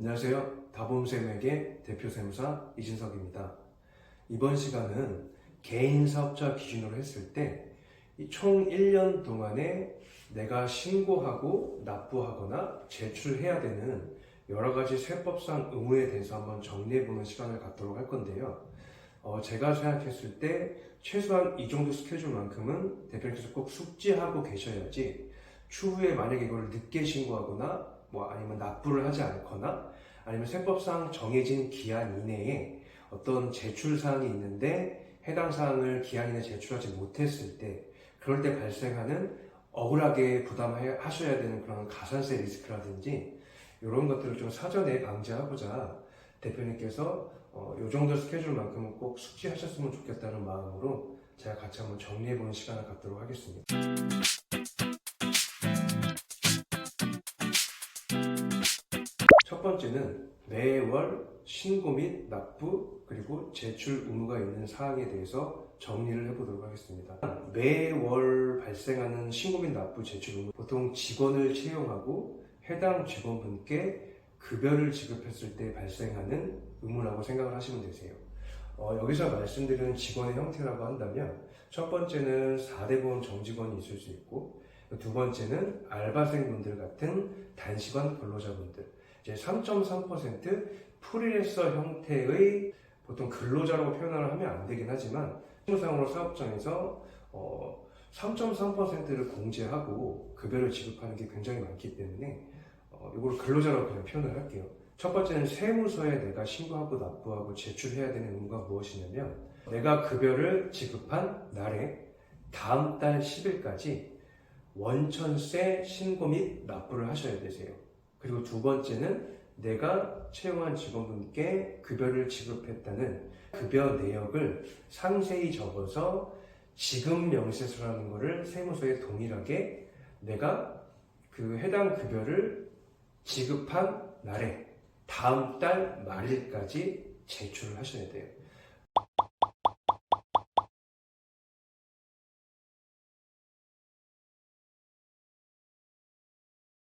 안녕하세요. 다보험세무에게 대표세무사 이진석입니다. 이번 시간은 개인 사업자 기준으로 했을 때 총 1년 동안에 내가 신고하고 납부하거나 제출해야 되는 여러 가지 세법상 의무에 대해서 한번 정리해보는 시간을 갖도록 할 건데요. 제가 생각했을 때 최소한 이 정도 스케줄만큼은 대표님께서 꼭 숙지하고 계셔야지 추후에 만약에 이걸 늦게 신고하거나 아니면 납부를 하지 않거나 아니면 세법상 정해진 기한 이내에 어떤 제출 사항이 있는데 해당 사항을 기한 이내에 제출하지 못했을 때 그럴 때 발생하는 억울하게 부담하셔야 되는 그런 가산세 리스크라든지 이런 것들을 좀 사전에 방지하고자 대표님께서 이 정도 스케줄만큼은 꼭 숙지하셨으면 좋겠다는 마음으로 제가 같이 한번 정리해보는 시간을 갖도록 하겠습니다. 첫 번째는 매월 신고 및 납부 그리고 제출 의무가 있는 사항에 대해서 정리를 해보도록 하겠습니다. 매월 발생하는 신고 및 납부 제출 의무, 보통 직원을 채용하고 해당 직원분께 급여를 지급했을 때 발생하는 의무라고 생각을 하시면 되세요. 여기서 말씀드리는 직원의 형태라고 한다면 첫 번째는 4대 보험 정직원이 있을 수 있고 두 번째는 알바생분들 같은 단시간 근로자분들, 이제 3.3% 프리랜서 형태의 보통 근로자라고 표현을 하면 안 되긴 하지만 실무상으로 사업장에서 3.3%를 공제하고 급여를 지급하는 게 굉장히 많기 때문에 이걸 근로자라고 그냥 표현을 할게요. 첫 번째는 세무서에 내가 신고하고 납부하고 제출해야 되는 의무가 무엇이냐면 내가 급여를 지급한 날에 다음 달 10일까지 원천세 신고 및 납부를 하셔야 되세요. 그리고 두 번째는 내가 채용한 직원분께 급여를 지급했다는 급여 내역을 상세히 적어서 지급 명세서라는 것을 세무서에 동일하게 내가 그 해당 급여를 지급한 날에 다음 달 말일까지 제출을 하셔야 돼요.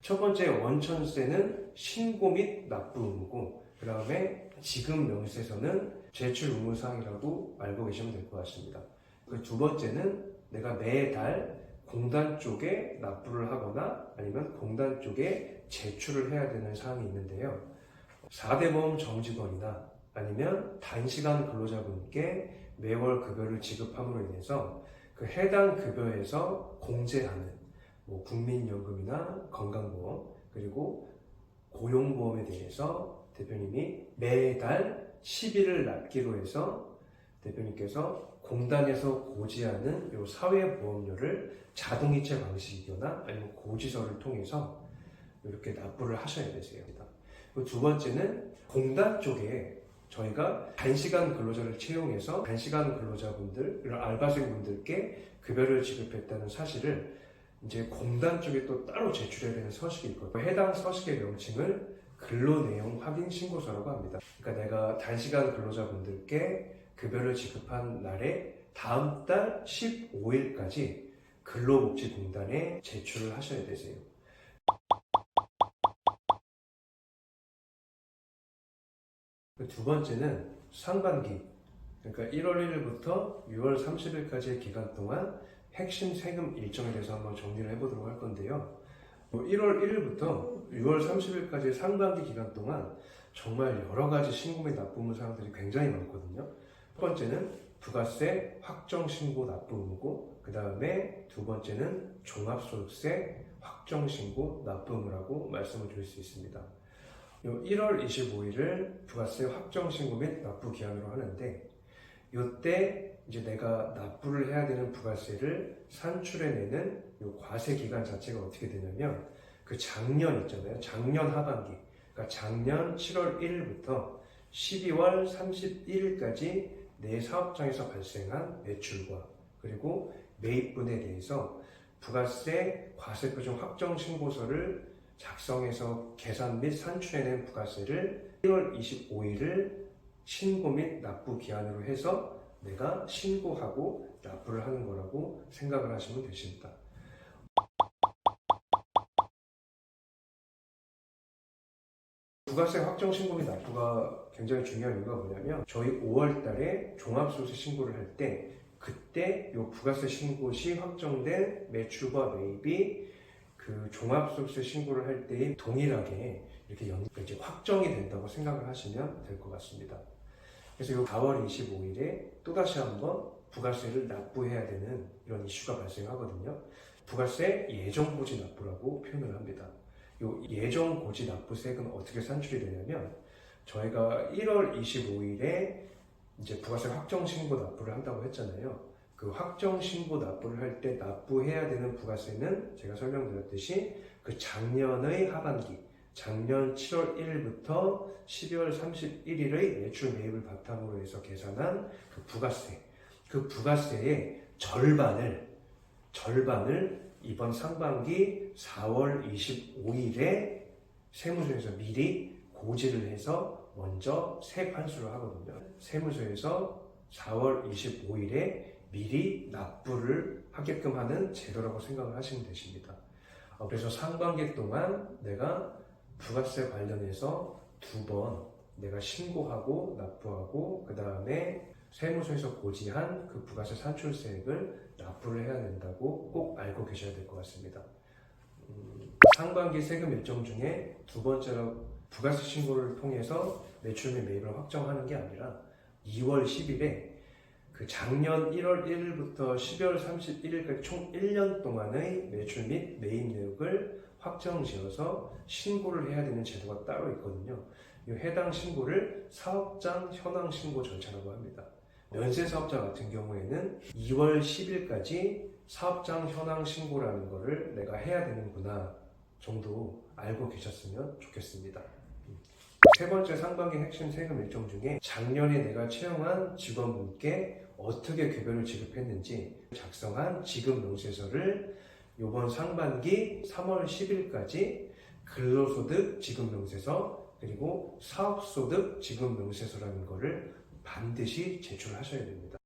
첫 번째 원천세는 신고 및 납부 의무고 그 다음에 지급 명세서는 제출 의무 사항이라고 알고 계시면 될 것 같습니다. 그 두 번째는 내가 매달 공단 쪽에 납부를 하거나 아니면 공단 쪽에 제출을 해야 되는 사항이 있는데요. 4대 보험 정직원이나 아니면 단시간 근로자분께 매월 급여를 지급함으로 인해서 그 해당 급여에서 공제하는 국민연금이나 건강보험 그리고 고용보험에 대해서 대표님이 매달 10일을 납기로 해서 대표님께서 공단에서 고지하는 이 사회보험료를 자동이체 방식이거나 아니면 고지서를 통해서 이렇게 납부를 하셔야 되세요. 두 번째는 공단 쪽에 저희가 단시간 근로자를 채용해서 단시간 근로자분들, 이런 알바생분들께 급여를 지급했다는 사실을 이제 공단 쪽에 또 따로 제출해야 되는 서식이 있거든요. 해당 서식의 명칭을 근로내용 확인 신고서라고 합니다. 그러니까 내가 단시간 근로자분들께 급여를 지급한 날에 다음 달 15일까지 근로복지공단에 제출을 하셔야 되세요. 두 번째는 상반기, 그러니까 1월 1일부터 6월 30일까지의 기간 동안 핵심 세금 일정에 대해서 한번 정리를 해보도록 할 건데요. 1월 1일부터 6월 30일까지의 상반기 기간 동안 정말 여러 가지 신고 및 납부 의무 사항들이 굉장히 많거든요. 첫 번째는 부가세 확정 신고 납부 의무고, 그 다음에 두 번째는 종합소득세 확정 신고 납부 의무라고 말씀을 드릴 수 있습니다. 1월 25일을 부가세 확정 신고 및 납부 기한으로 하는데, 이때 이제 내가 납부를 해야 되는 부가세를 산출해내는 이 과세 기간 자체가 어떻게 되냐면 그 작년 있잖아요. 작년 하반기, 그러니까 작년 7월 1일부터 12월 31일까지 내 사업장에서 발생한 매출과 그리고 매입분에 대해서 부가세 과세표준 확정 신고서를 작성해서 계산 및 산출해낸 부가세를 1월 25일을 신고 및 납부 기한으로 해서 내가 신고하고 납부를 하는 거라고 생각을 하시면 되십니다. 두 부가세 확정 신고 및 납부가 굉장히 중요한 이유가 뭐냐면 저희 5월 달에 종합소득세 신고를 할 때 그때 이 부가세 신고 시 확정된 매출과 매입이 그 종합소득세 신고를 할 때 동일하게 이렇게 이제 확정이 된다고 생각을 하시면 될 것 같습니다. 그래서 이 4월 25일에 또다시 한번 부가세를 납부해야 되는 이런 이슈가 발생하거든요. 부가세 예정고지 납부라고 표현을 합니다. 이 예정고지 납부세액은 어떻게 산출이 되냐면 저희가 1월 25일에 이제 부가세 확정 신고 납부를 한다고 했잖아요. 그 확정 신고 납부를 할 때 납부해야 되는 부가세는 제가 설명드렸듯이 그 작년의 하반기, 작년 7월 1일부터 12월 31일의 매출 매입을 바탕으로 해서 계산한 그 부가세, 그 부가세의 절반을 이번 상반기 4월 25일에 세무서에서 미리 고지를 해서 먼저 세액 환수를 하거든요. 세무서에서 4월 25일에 미리 납부를 하게끔 하는 제도라고 생각을 하시면 되십니다. 그래서 상반기 동안 내가 부가세 관련해서 2번 내가 신고하고 납부하고 그 다음에 세무서에서 고지한 그 부가세 산출세액을 납부를 해야 된다고 꼭 알고 계셔야 될 것 같습니다. 상반기 세금 일정 중에 두 번째로 부가세 신고를 통해서 매출 및 매입을 확정하는 게 아니라 2월 10일에 그 작년 1월 1일부터 12월 31일까지 총 1년 동안의 매출 및 매입 내역을 확정지어서 신고를 해야 되는 제도가 따로 있거든요. 이 해당 신고를 사업장 현황 신고 절차라고 합니다. 면세 사업자 같은 경우에는 2월 10일까지 사업장 현황 신고라는 거를 내가 해야 되는구나 정도 알고 계셨으면 좋겠습니다. 세 번째 상반기 핵심 세금 일정 중에 작년에 내가 채용한 직원분께 어떻게 급여를 지급했는지 작성한 지급명세서를 이번 상반기 3월 10일까지 근로소득 지급명세서 그리고 사업소득 지급명세서라는 거를 반드시 제출하셔야 됩니다.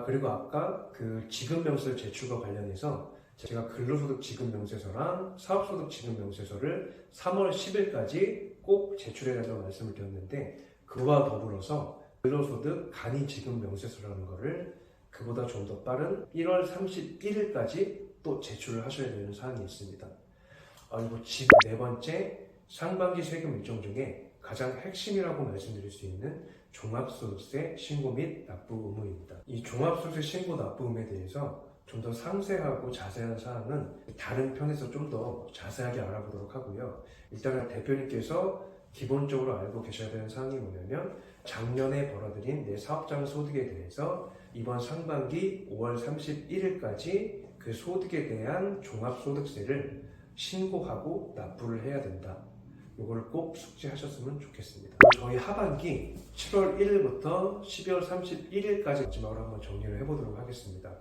그리고 아까 그 지급명세 제출과 관련해서 제가 근로소득 지급명세서랑 사업소득 지급명세서를 3월 10일까지 꼭 제출해야 된다고 말씀을 드렸는데 그와 더불어서 근로소득 간이 지급명세서라는 거를 그보다 좀 더 빠른 1월 31일까지 또 제출을 하셔야 되는 사항이 있습니다. 그리고 지금 네 번째 상반기 세금 일정 중에 가장 핵심이라고 말씀드릴 수 있는 종합소득세 신고 및 납부 의무입니다. 이 종합소득세 신고 납부 의무에 대해서 좀 더 상세하고 자세한 사항은 다른 편에서 좀 더 자세하게 알아보도록 하고요. 일단은 대표님께서 기본적으로 알고 계셔야 되는 사항이 뭐냐면 작년에 벌어들인 내 사업장 소득에 대해서 이번 상반기 5월 31일까지 그 소득에 대한 종합소득세를 신고하고 납부를 해야 된다. 이거를 꼭 숙지하셨으면 좋겠습니다. 저희 하반기 7월 1일부터 12월 31일까지 마지막으로 한번 정리를 해보도록 하겠습니다.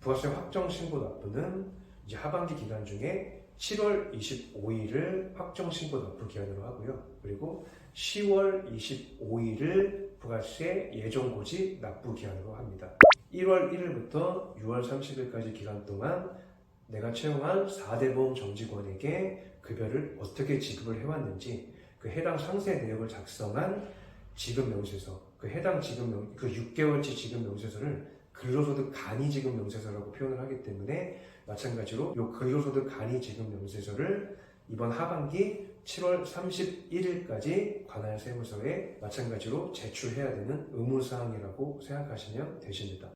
부가세 확정 신고 납부는 이제 하반기 기간 중에 7월 25일을 확정 신고 납부 기한으로 하고요. 그리고 10월 25일을 부가세 예정 고지 납부 기한으로 합니다. 1월 1일부터 6월 30일까지 기간 동안 내가 채용한 4대 보험 정직원에게 급여를 어떻게 지급을 해왔는지 그 해당 상세 내역을 작성한 지급명세서, 그 해당 그 6개월치 지급명세서를 근로소득 간이 지급명세서라고 표현을 하기 때문에 마찬가지로 이 근로소득 간이 지급명세서를 이번 하반기 7월 31일까지 관할 세무서에 마찬가지로 제출해야 되는 의무사항이라고 생각하시면 되십니다.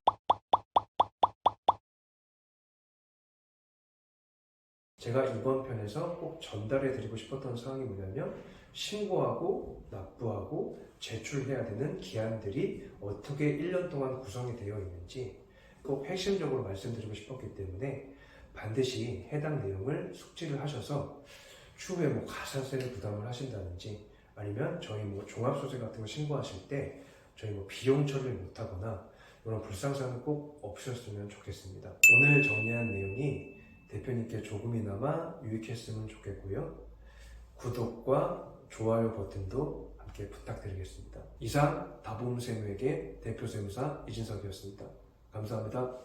제가 이번 편에서 꼭 전달해 드리고 싶었던 사항이 뭐냐면 신고하고 납부하고 제출해야 되는 기한들이 어떻게 1년 동안 구성이 되어 있는지 꼭 핵심적으로 말씀드리고 싶었기 때문에 반드시 해당 내용을 숙지를 하셔서 추후에 가산세를 부담을 하신다든지 아니면 저희 종합소득세 같은 거 신고하실 때 저희 비용 처리를 못하거나 이런 불상사는 꼭 없으셨으면 좋겠습니다. 오늘 정리한 내용이 대표님께 조금이나마 유익했으면 좋겠고요. 구독과 좋아요 버튼도 함께 부탁드리겠습니다. 이상 다보험세무에게 대표세무사 이진석이었습니다. 감사합니다.